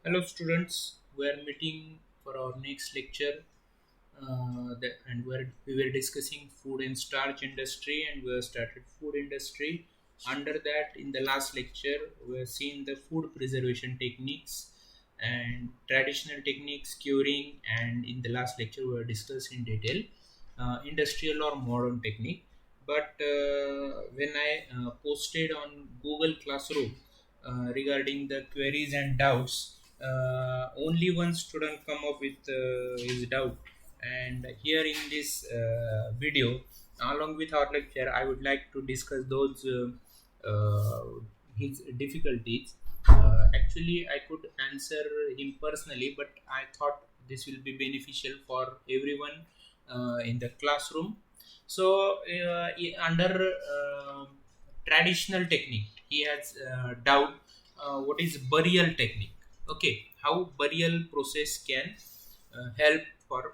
Hello, students. We are meeting for our next lecture, and we were discussing food and starch industry, and we have started food industry. Under that, in the last lecture, we have seen the food preservation techniques and traditional techniques, curing, and in the last lecture, we have discussed in detail industrial or modern technique. But when I posted on Google Classroom regarding the queries and doubts, only one student come up with his doubt, and here in this video along with our lecture I would like to discuss those uh, his difficulties. Actually I could answer him personally, but I thought this will be beneficial for everyone in the classroom. So under traditional technique he has doubt what is burial technique. Okay, how burial process can help for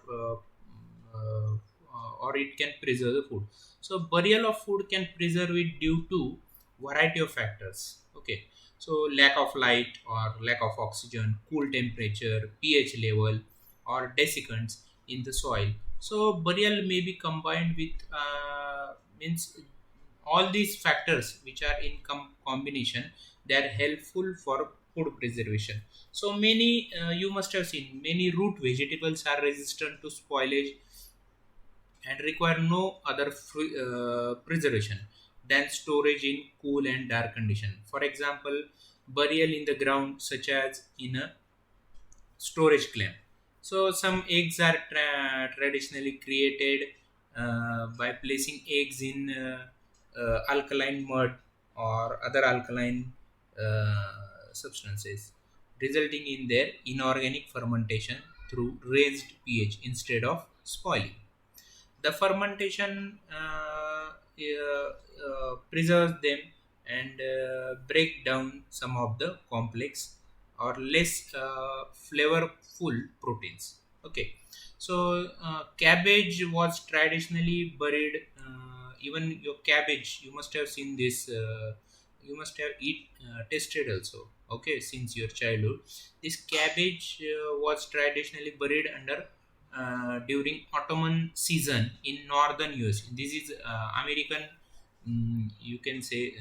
or it can preserve the food. So burial of food can preserve it due to variety of factors. Okay, so lack of light or lack of oxygen, cool temperature, pH level, or desiccants in the soil. So burial may be combined with means all these factors which are in combination, they are helpful for food preservation. So many you must have seen many root vegetables are resistant to spoilage and require no other preservation than storage in cool and dark condition. For example, burial in the ground such as in a storage claim. So some eggs are traditionally created by placing eggs in alkaline mud or other alkaline substances, resulting in their inorganic fermentation through raised pH instead of spoiling. The fermentation preserves them and break down some of the complex or less flavorful proteins. Okay, so cabbage was traditionally buried. Even your cabbage, you must have seen this. You must have tasted also. Okay, since your childhood, this cabbage was traditionally buried under during autumn season in northern US. This is American, you can say,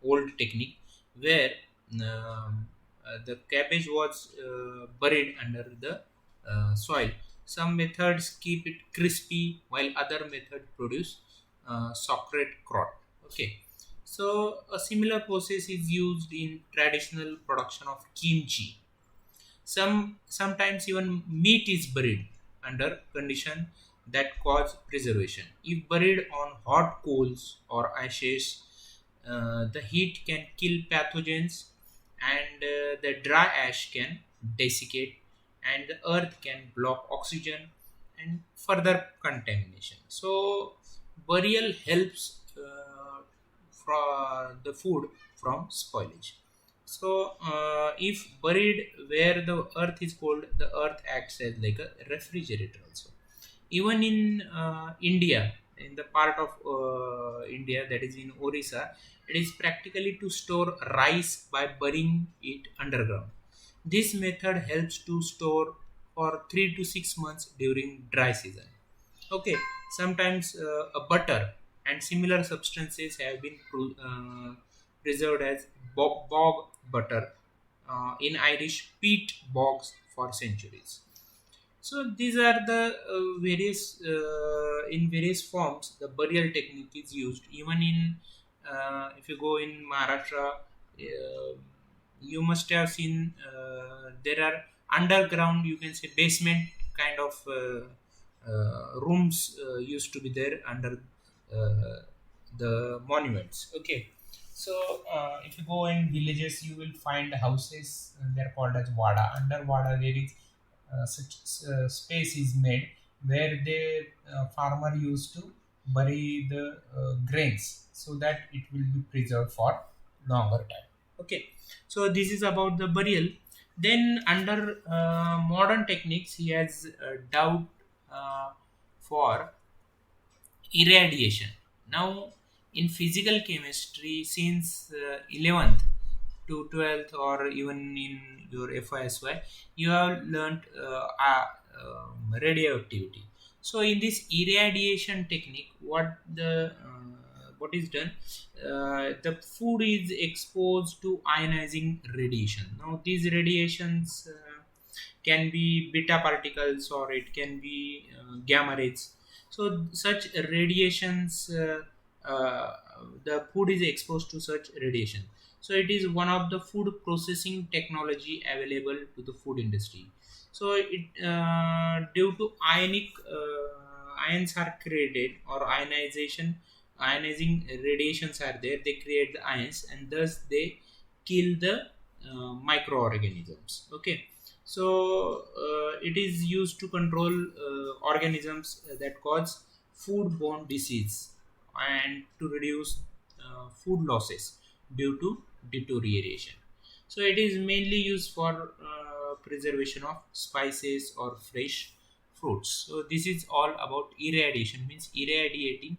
old technique where the cabbage was buried under the soil. Some methods keep it crispy, while other method produce sauerkraut crot. Okay, so a similar process is used in traditional production of kimchi. Sometimes even meat is buried under condition that cause preservation. If buried on hot coals or ashes, the heat can kill pathogens, and the dry ash can desiccate, and the earth can block oxygen and further contamination. So burial helps for the food from spoilage. So, if buried where the earth is cold, the earth acts as like a refrigerator also. Even in India, in the part of India that is in Orissa, it is practically to store rice by burying it underground. This method helps to store for 3 to 6 months during dry season. Okay, sometimes a butter and similar substances have been preserved as bog butter in Irish peat bogs for centuries. So these are the various in various forms the burial technique is used. Even in if you go in Maharashtra, you must have seen there are underground, you can say basement kind of rooms used to be there under uh, the monuments. Okay, so if you go in villages, you will find houses. They're called as vada. Under vada, there is such space is made where the farmer used to bury the grains so that it will be preserved for longer time. Okay, so this is about the burial. Then under modern techniques he has doubt for irradiation. Now in physical chemistry since 11th, to 12th or even in your FYSY, you have learnt radioactivity. So in this irradiation technique, what is done, the food is exposed to ionizing radiation. Now these radiations can be beta particles or it can be gamma rays. So such radiations, uh, the food is exposed to such radiation. So it is one of the food processing technology available to the food industry. So it due to ions are created, or ionizing radiations are there, they create the ions and thus they kill the microorganisms. Okay, so it is used to control organisms that cause foodborne disease and to reduce food losses due to deterioration. So it is mainly used for preservation of spices or fresh fruits. So this is all about irradiation, means irradiating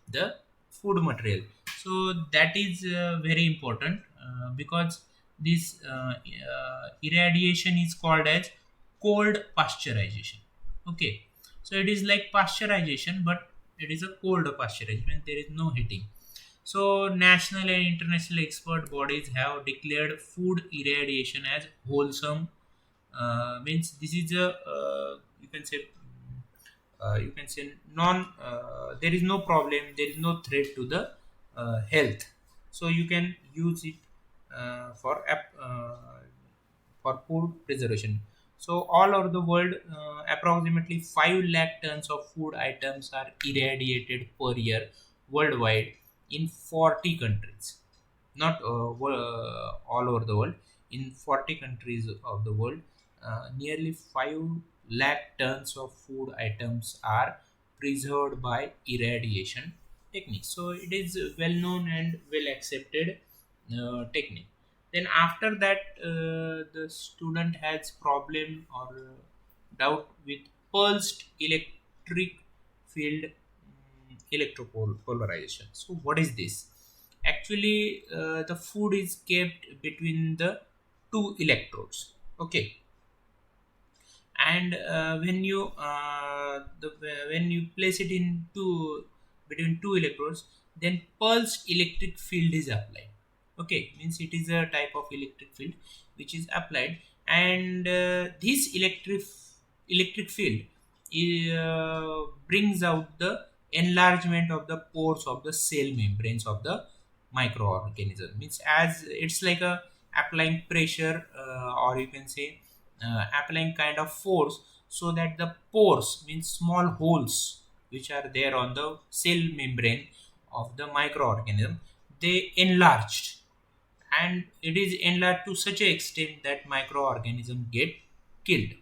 the food material. So that is very important because this irradiation is called as cold pasteurization. Okay, so it is like pasteurization, but it is a cold pasteurization when there is no heating. So national and international expert bodies have declared food irradiation as wholesome. Means this is a you can say non there is no problem, there is no threat to the health. So you can use it for food preservation. So all over the world, approximately 5 lakh tons of food items are irradiated per year worldwide in 40 countries. Not all over the world, in 40 countries of the world, nearly 5 lakh tons of food items are preserved by irradiation technique. So it is well known and well accepted technique. Then after that, the student has problem or doubt with pulsed electric field electropolarization. So what is this? Actually, the food is kept between the two electrodes. Okay, and when you place it in between two electrodes, then pulsed electric field is applied. Okay, means it is a type of electric field which is applied, and this electric field brings out the enlargement of the pores of the cell membranes of the microorganism. Means as it's like a applying pressure, or you can say applying kind of force, so that the pores, means small holes which are there on the cell membrane of the microorganism, they enlarged, and it is enlarged to such a extent that microorganism get killed.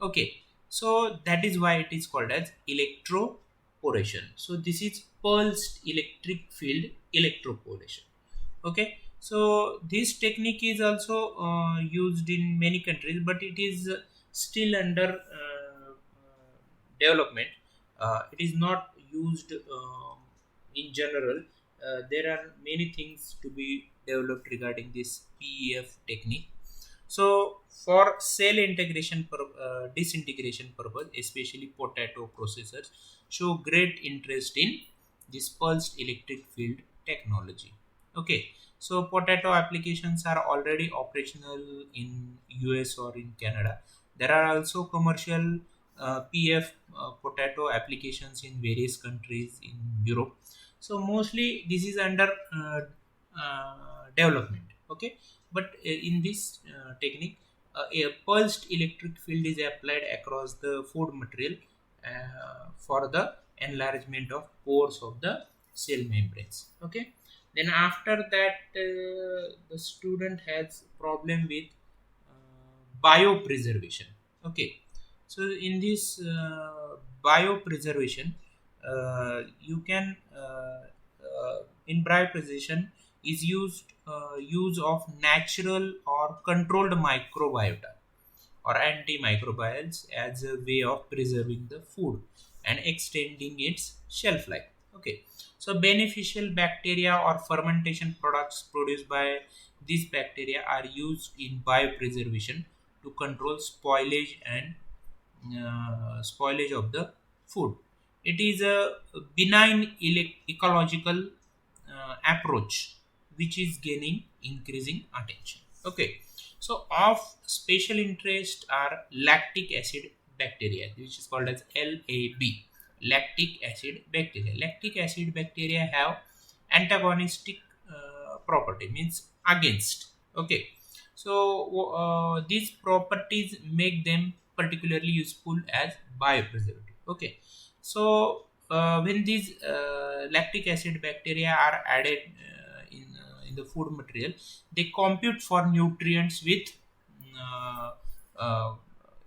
Okay, so that is why it is called as electroporation. So this is pulsed electric field electroporation. Okay, so this technique is also used in many countries, but it is still under development. It is not used in general. There are many things to be developed regarding this PEF technique. So for cell integration disintegration purpose, especially potato processors show great interest in this pulsed electric field technology. Okay, so potato applications are already operational in US or in Canada. There are also commercial PF potato applications in various countries in Europe. So mostly this is under development. Okay, but in this technique, a pulsed electric field is applied across the food material for the enlargement of pores of the cell membranes. Okay, then after that, the student has problem with biopreservation. Okay, so in this biopreservation, you can in biopreservation is use of natural or controlled microbiota or antimicrobials as a way of preserving the food and extending its shelf life. Okay, so beneficial bacteria or fermentation products produced by these bacteria are used in biopreservation to control spoilage and spoilage of the food. It is a benign ecological approach which is gaining increasing attention. Okay, so of special interest are lactic acid bacteria, which is called as LAB, lactic acid bacteria. Lactic acid bacteria have antagonistic property, means against. Okay, so these properties make them particularly useful as biopreservative. Okay, so when these lactic acid bacteria are added in the food material, they compete for nutrients with uh, uh,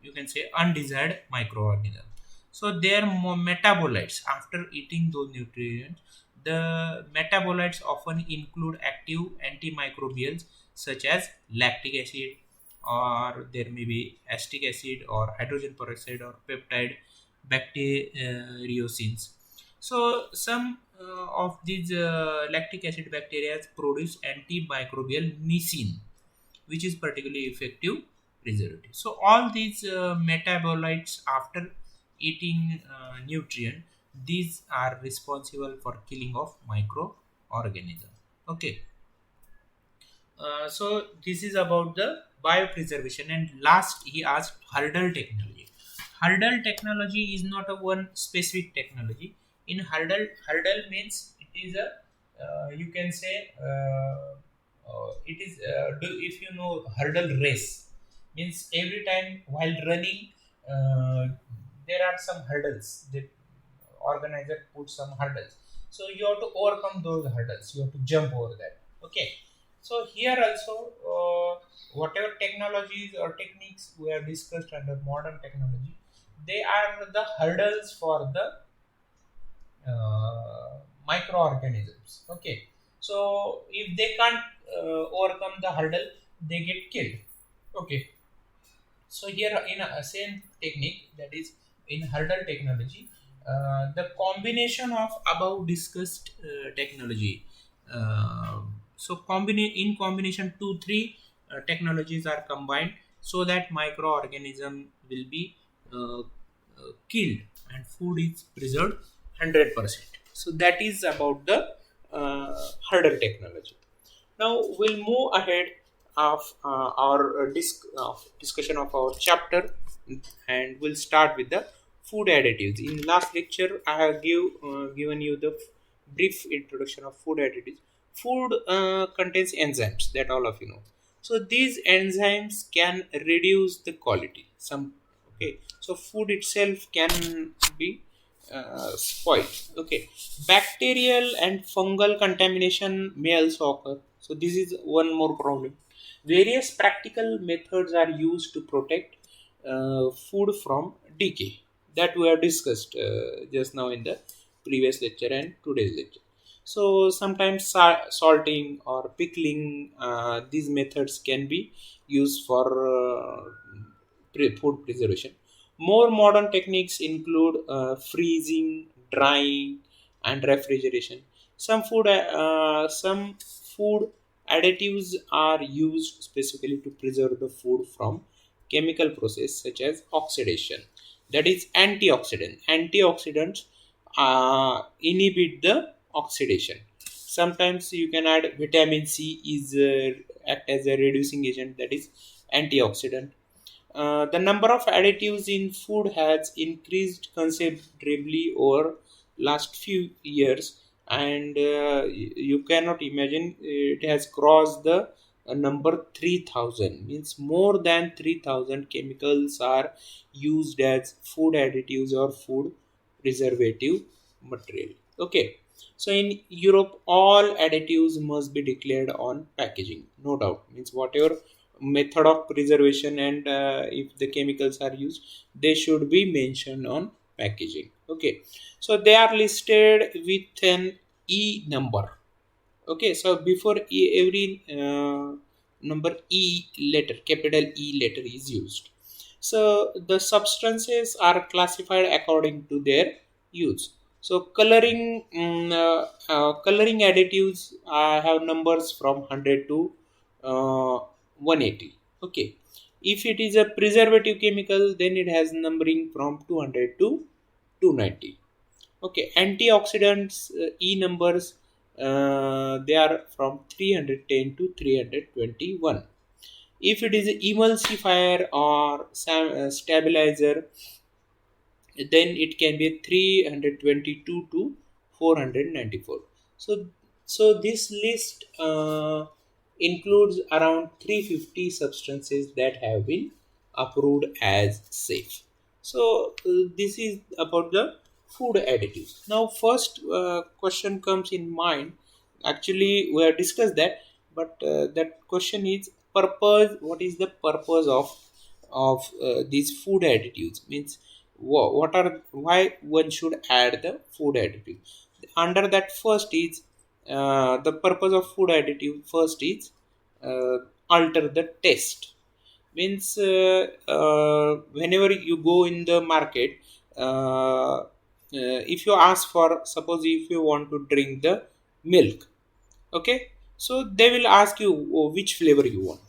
you can say undesired microorganisms. So their metabolites after eating those nutrients, the metabolites often include active antimicrobials such as lactic acid, or there may be acetic acid or hydrogen peroxide or peptide bacteriocins. So some of these lactic acid bacteria produce antimicrobial nicin, which is particularly effective preservative. So all these metabolites after eating nutrient, these are responsible for killing of microorganism. Okay, so this is about the biopreservation. And last, he asked hurdle technology. Hurdle technology is not a one specific technology. In hurdle means it is a you can say it is if you know hurdle race, means every time while running there are some hurdles. The organizer put some hurdles, so you have to overcome those hurdles, you have to jump over that. Okay, so here also whatever technologies or techniques we have discussed under modern technology, they are the hurdles for the microorganisms. Okay, so if they can't overcome the hurdle, they get killed. Okay, so here in a same technique, that is in hurdle technology, the combination of above discussed technology. In combination, two three technologies are combined so that microorganism will be killed and food is preserved 100%. So that is about the hurdle technology. Now we'll move ahead of our discussion of our chapter, and we'll start with the food additives. In last lecture, I have given you the brief introduction of food additives. Food contains enzymes that all of you know. So these enzymes can reduce the quality. Some okay. So food itself can be spoiled. Okay, bacterial and fungal contamination may also occur. So this is one more problem. Various practical methods are used to protect food from decay, that we have discussed just now in the previous lecture and today's lecture. So sometimes salting or pickling, these methods can be used for food preservation. More modern techniques include freezing, drying, and refrigeration. Some food additives are used specifically to preserve the food from chemical process such as oxidation. That is antioxidant. Antioxidants inhibit the oxidation. Sometimes you can add vitamin C is act as a reducing agent, that is antioxidant. The number of additives in food has increased considerably over last few years, and you cannot imagine it has crossed the number 3000, means more than 3000 chemicals are used as food additives or food preservative material. Okay, so in Europe, all additives must be declared on packaging, no doubt, means whatever method of preservation and if the chemicals are used, they should be mentioned on packaging. Okay, so they are listed with an E number. Okay, so before every number E letter, capital E letter is used. So the substances are classified according to their use. So coloring additives have numbers from 100 to 180. Okay. If it is a preservative chemical, then it has numbering from 200 to 290. Okay. Antioxidants, E numbers, they are from 310 to 321. If it is an emulsifier or stabilizer, then it can be 322 to 494. So this list includes around 350 substances that have been approved as safe. So this is about the food additives. Now first question comes in mind. Actually we have discussed that, but that question is purpose. What is the purpose of these food additives? Means what are, why one should add the food additive? Under that, first is the purpose of food additive. First is uh, alter the taste. Means whenever you go in the market, if you ask for, suppose if you want to drink the milk, okay, so they will ask you, oh, which flavor you want.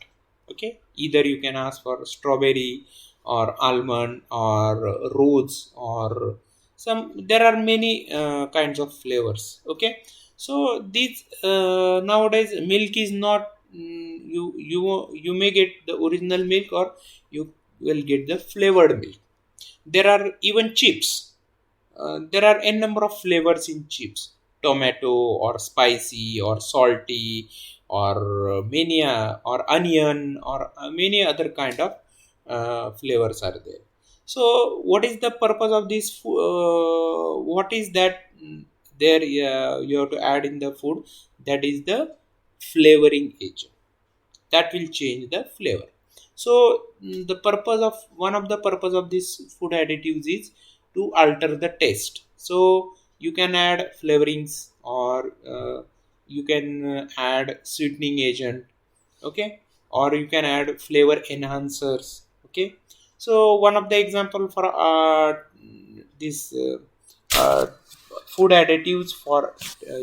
Okay, either you can ask for strawberry or almond or rose or some, there are many kinds of flavors. Okay, so these nowadays milk is not, you may get the original milk or you will get the flavored milk. There are even chips. There are n number of flavors in chips: tomato or spicy or salty or mania or onion or many other kind of flavors are there. So what is the purpose of this what is that, there you have to add in the food, that is the flavoring agent that will change the flavor. So the purpose of, one of the purpose of this food additives is to alter the taste. So you can add flavorings or you can add sweetening agent. Okay, or you can add flavor enhancers. Okay, so one of the example for this uh, food additives for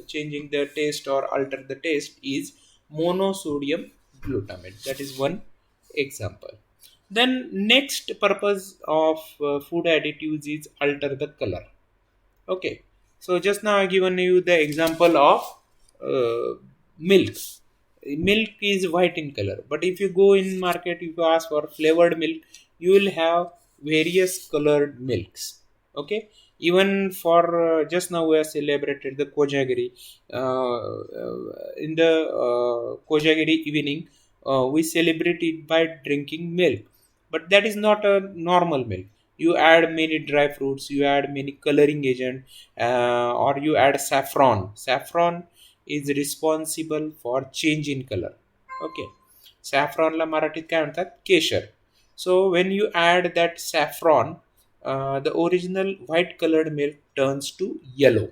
changing the taste or alter the taste is monosodium glutamate. That is one example. Then next purpose of food additives is alter the color. Okay, so just now I given you the example of uh, milk. Milk is white in color, but if you go in market, if you ask for flavored milk, you will have various colored milks. Okay, even for just now we have celebrated the kojagiri. In the kojagiri evening, we celebrate it by drinking milk, but that is not a normal milk. You add many dry fruits, you add many coloring agent, or you add saffron is responsible for change in color. Okay, saffronला मराठीत काय म्हणतात, केशर. So when you add that saffron, the original white colored milk turns to yellow.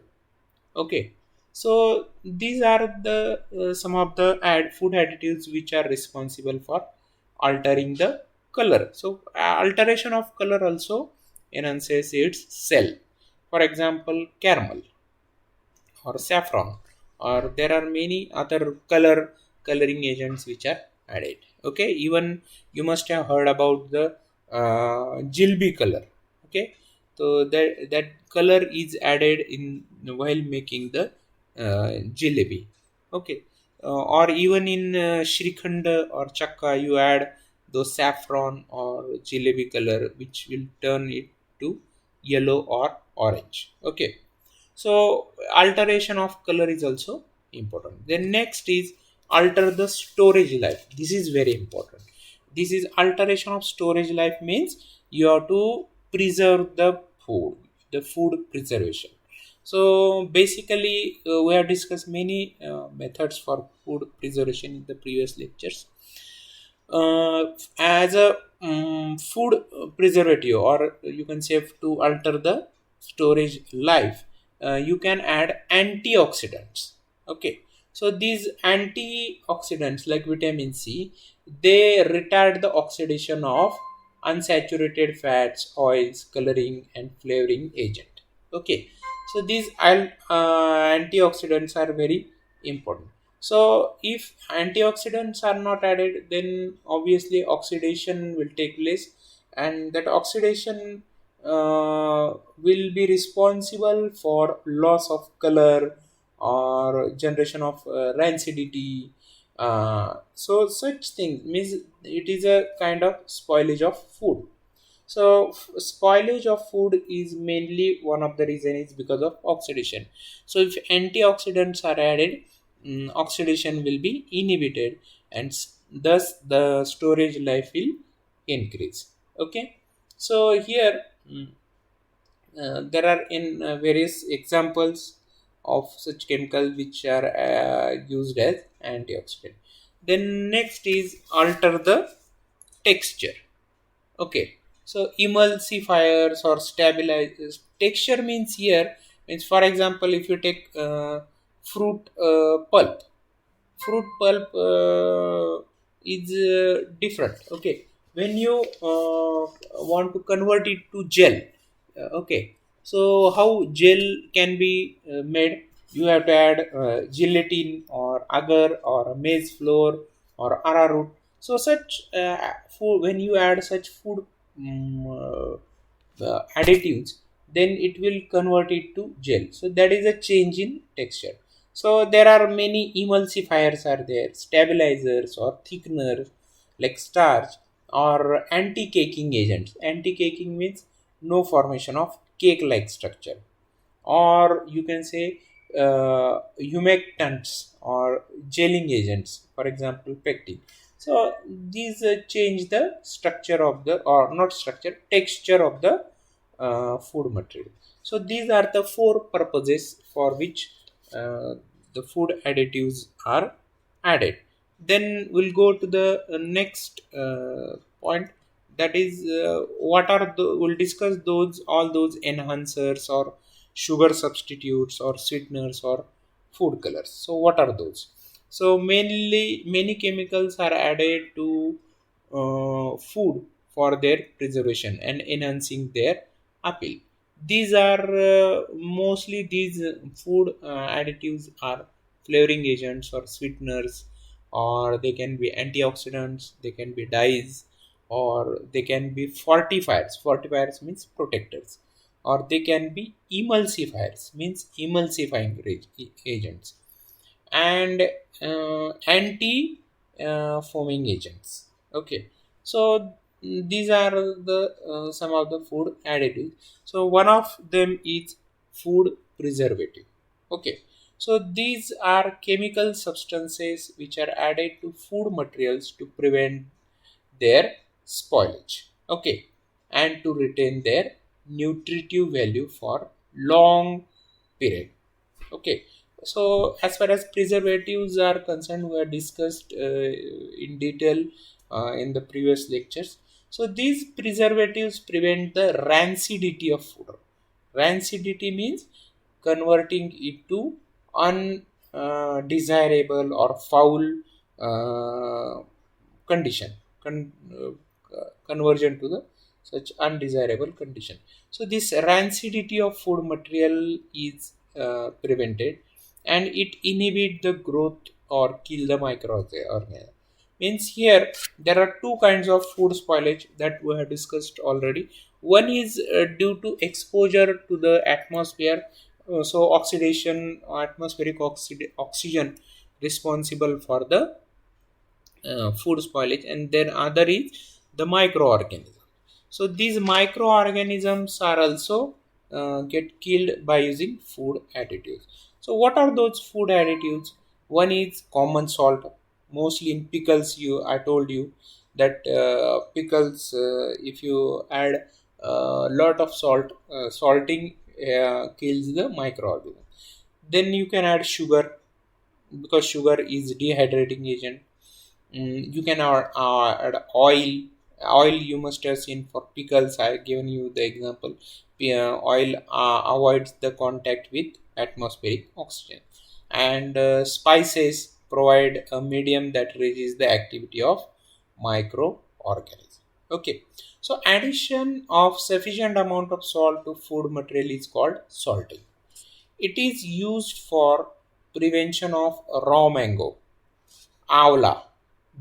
Okay, so these are the some of the food additives which are responsible for altering the color. So alteration of color also enhances its cell. For example, caramel or saffron, or there are many other coloring agents which are added. Okay, even you must have heard about the jilbi color. Okay, so that color is added in while making the jalebi. Okay, or even in shrikhand or chakka, you add those saffron or jalebi color, which will turn it to yellow or orange. Okay, so alteration of color is also important. Then next is alter the storage life. This is very important. This is alteration of storage life, means you have to preserve the food, the food preservation. So basically we have discussed many methods for food preservation in the previous lectures. As a food preservative, or you can say to alter the storage life, you can add antioxidants. Okay, so these antioxidants like vitamin C, they retard the oxidation of unsaturated fats, oils, coloring and flavoring agent. Okay, so these antioxidants are very important. So if antioxidants are not added, then obviously oxidation will take place, and that oxidation will be responsible for loss of color or generation of rancidity. So such things means it is a kind of spoilage of food. So spoilage of food is mainly one of the reason is because of oxidation. So if antioxidants are added, oxidation will be inhibited, and thus the storage life will increase. Okay, so here there are in various examples of such chemicals which are used as antioxidant. Then next is alter the texture. Okay, so emulsifiers or stabilizers. Texture means here means, for example, if you take fruit pulp, fruit pulp is different. Okay, when you want to convert it to gel, okay, so how gel can be made? You have to add gelatin or agar or maize flour or arrowroot. So such food, when you add such food additives, then it will convert it to gel. So that is a change in texture. So there are many emulsifiers are there, stabilizers or thickeners like starch or anti-caking agents. Anti-caking means no formation of cake like structure, or you can say humectants or gelling agents, for example pectin. So these change the structure of the, or not structure, texture of the food material. So these are the four purposes for which the food additives are added. Then we'll go to the next point, that is what are the, we'll discuss those, all those enhancers or sugar substitutes or sweeteners or food colors. So what are those? So mainly many chemicals are added to food for their preservation and enhancing their appeal. These are mostly these food additives are flavoring agents or sweeteners, or they can be antioxidants, they can be dyes, or they can be fortifiers. Fortifiers means protectors, or they can be emulsifiers means emulsifying agents, and anti foaming agents. Okay, so these are the some of the food additives. So one of them is food preservative. Okay, so these are chemical substances which are added to food materials to prevent their spoilage, okay, and to retain their nutritive value for long period. Okay, so as far as preservatives are concerned, we have discussed in detail in the previous lectures. So these preservatives prevent the rancidity of food. Rancidity means converting it to undesirable or foul condition, conversion to the such undesirable condition. So this rancidity of food material is prevented, and it inhibit the growth or kill the microorganism. Means here there are two kinds of food spoilage that we have discussed already. One is due to exposure to the atmosphere, so oxidation, atmospheric oxygen responsible for the food spoilage, and then other is the microorganism. So these microorganisms are also get killed by using food additives. So what are those food additives? One is common salt, mostly in pickles. You, I told you that pickles, if you add a lot of salt, salting kills the microorganism. Then you can add sugar, because sugar is dehydrating agent. You can add oil. Oil you must have seen for pickles. I have given you the example. Oil avoids the contact with atmospheric oxygen, and spices provide a medium that reduces the activity of microorganisms. Okay, so addition of sufficient amount of salt to food material is called salting. It is used for prevention of raw mango, आवला,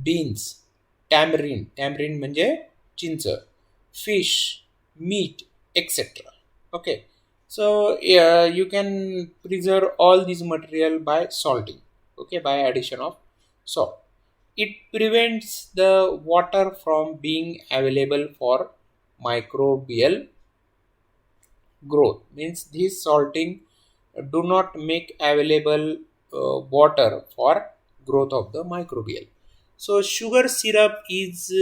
beans, tamarind म्हणजे चिंच, fish, meat, etc. Okay, so you can preserve all these material by salting. Okay, by addition of salt. It prevents the water from being available for microbial growth. Means this salting do not make available water for growth of the microbial. So sugar syrup is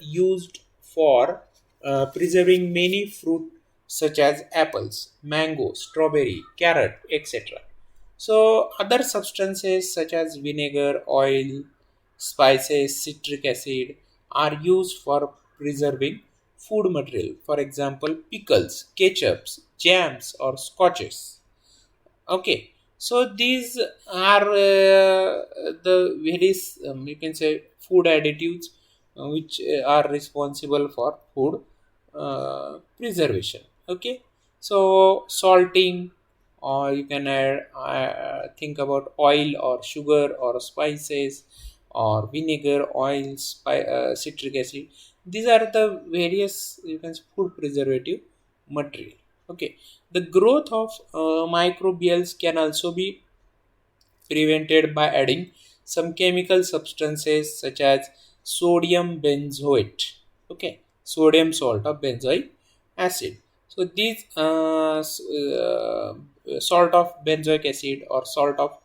used for preserving many fruit such as apples, mango, strawberry, carrot, etc. So other substances such as vinegar, oil, spices, citric acid are used for preserving food material. For example, pickles, ketchups, jams or scotches. Okay, so these are the various you can say food additives which are responsible for food preservation. Okay, so salting, or you can add think about oil or sugar or spices or vinegar, oil, citric acid. These are the various you can say food preservative material. Okay, the growth of microbials can also be prevented by adding some chemical substances such as sodium benzoate. Okay, sodium salt of benzoic acid. So these salt of benzoic acid or salt of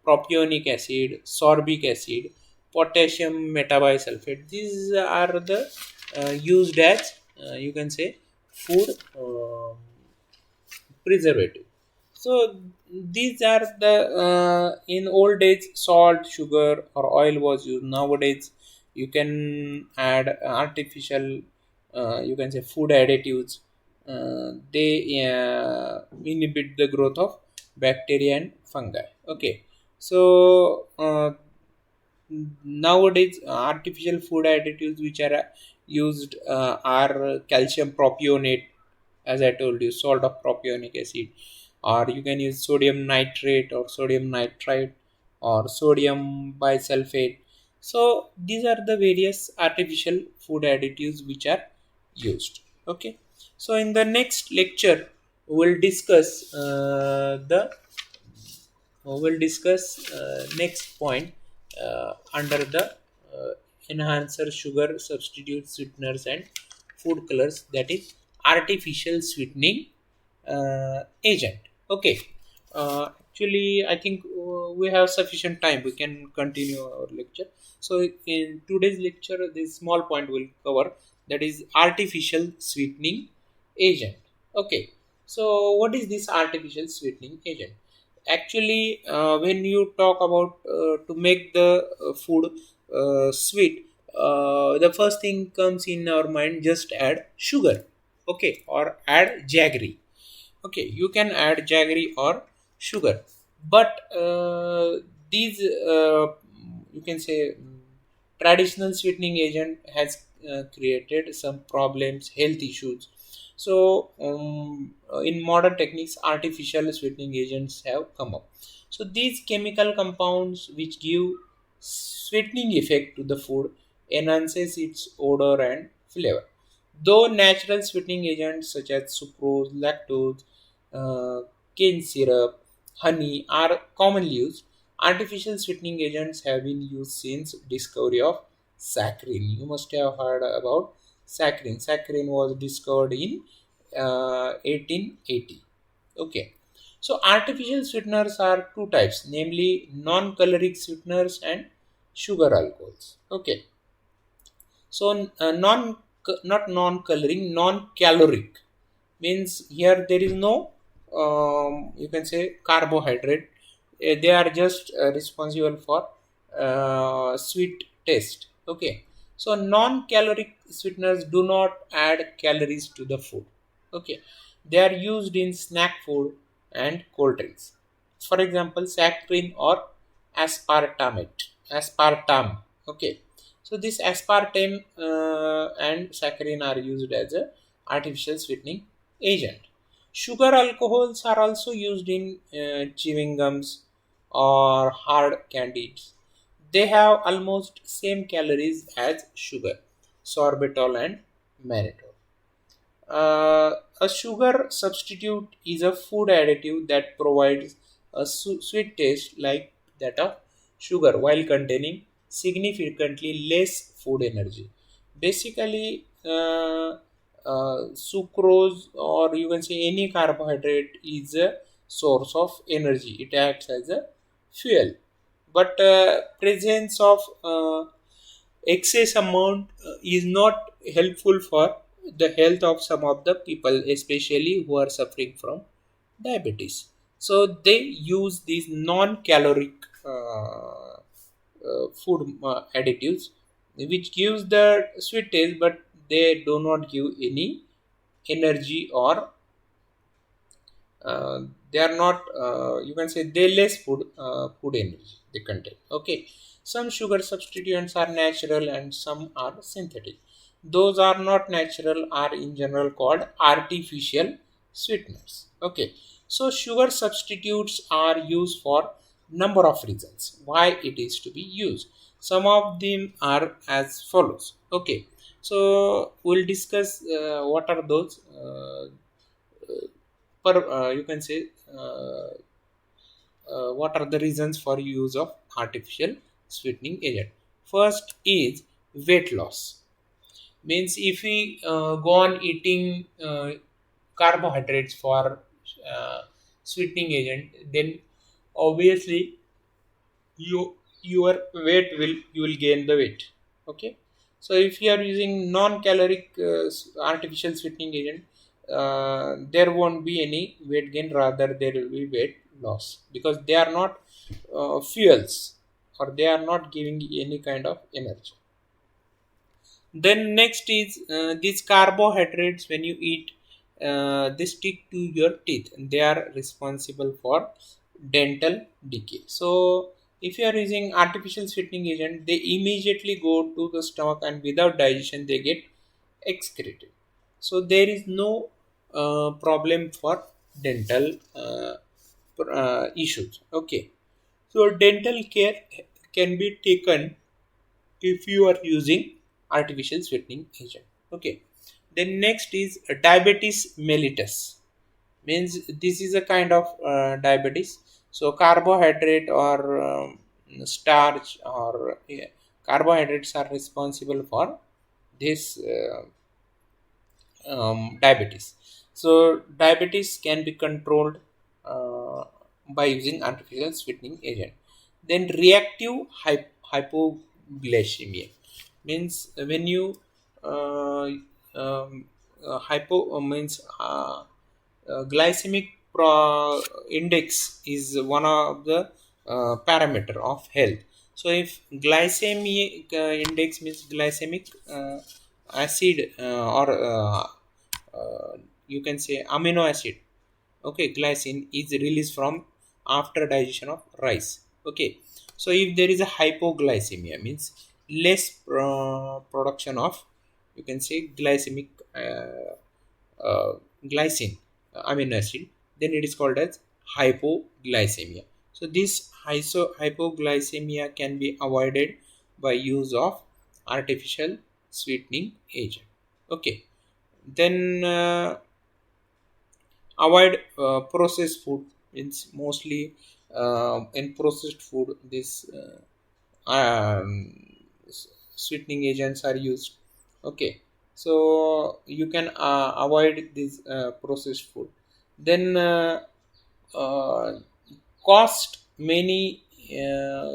propionic acid, sorbic acid, potassium metabisulfate. These are the used as you can say food preservative. So these are the in old days salt, sugar or oil was used. Nowadays you can add artificial you can say food additives. They inhibit the growth of bacteria and fungi. Okay, so nowadays artificial food additives which are used are calcium propionate, as I told you, salt of propionic acid, or you can use sodium nitrate or sodium nitrite or sodium bisulfate. So these are the various artificial food additives which are used. Okay, so in the next lecture we'll discuss we'll discuss next point under the enhancer, sugar substitute, sweeteners and food colors, that is artificial sweetening agent. Okay, actually I think we have sufficient time, we can continue our lecture. So in today's lecture this small point will cover, that is artificial sweetening agent. Okay, so what is this artificial sweetening agent? Actually when you talk about to make the food sweet, the first thing comes in our mind, just add sugar. Okay, or add jaggery. Okay, you can add jaggery or sugar, but these you can say traditional sweetening agent has created some problems, health issues. So in modern techniques artificial sweetening agents have come up. So these chemical compounds which give sweetening effect to the food enhances its odor and flavor. Though natural sweetening agents such as sucrose, lactose, uh, cane syrup, honey are commonly used, artificial sweetening agents have been used since discovery of saccharin. You must have heard about saccharin. Saccharin was discovered in 1880. Okay. So artificial sweeteners are two types, namely non-caloric sweeteners and sugar alcohols. Okay. So not non-coloring, non-caloric means here there is no you can say carbohydrate. They are just responsible for sweet taste. Okay, so non-caloric sweeteners do not add calories to the food. Okay, they are used in snack food and cold drinks. For example, saccharin or aspartame. Okay, so this aspartame and saccharin are used as a artificial sweetening agent. Sugar alcohols are also used in chewing gums, or hard candies. They have almost same calories as sugar, sorbitol and mannitol. A sugar substitute is a food additive that provides a sweet taste like that of sugar while containing significantly less food energy. Basically, sucrose or you can say any carbohydrate is a source of energy. It acts as a fuel, but presence of excess amount is not helpful for the health of some of the people, especially who are suffering from diabetes. So they use these non-caloric food additives, which gives the sweet taste, but they do not give any energy or they are not you can say they less food energy they contain. Okay, some sugar substituents are natural and some are synthetic. Those are not natural are in general called artificial sweeteners. Okay, so sugar substitutes are used for number of reasons why it is to be used. Some of them are as follows. Okay, so we'll discuss what are those per you can say what are the reasons for use of artificial sweetening agent. First is weight loss. Means if we go on eating carbohydrates for sweetening agent, then obviously your weight will you will gain the weight. Okay, so if you are using non-caloric artificial sweetening agent, there won't be any weight gain, rather there will be weight loss because they are not fuels or they are not giving any kind of energy. Then next is these carbohydrates when you eat, they stick to your teeth and they are responsible for dental decay. So if you are using artificial sweetening agent, they immediately go to the stomach and without digestion they get excreted. So there is no problem for dental issues. Okay, so dental care can be taken if you are using artificial sweetening agent. Okay, then next is diabetes mellitus. Means this is a kind of diabetes. So carbohydrate or starch or carbohydrates are responsible for this diabetes. So diabetes can be controlled by using artificial sweetening agent. Then reactive hypoglycemia means when you uh, hypo means glycemic index is one of the parameter of health. So if glycemic index means glycemic acid or you can say amino acid. Okay, glycine is released from after digestion of rice. Okay, so if there is a hypoglycemia means less production of you can say glycemic uh, glycine amino acid, then it is called as hypoglycemia. So this hypoglycemia can be avoided by use of artificial sweetening agent. Okay, then avoid processed food. Means mostly in processed food this sweetening agents are used. Okay, so you can avoid this processed food. Then uh, cost many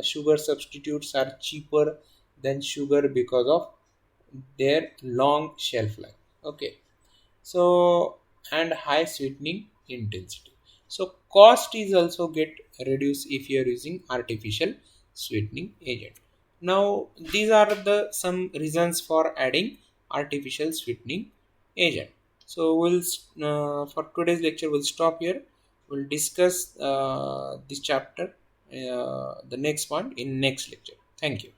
sugar substitutes are cheaper than sugar because of their long shelf life. Okay, so and high sweetening intensity. So cost is also get reduced if you are using artificial sweetening agent. Now these are the some reasons for adding artificial sweetening agent. So we'll for today's lecture we'll stop here. We'll discuss this chapter the next one in next lecture. Thank you.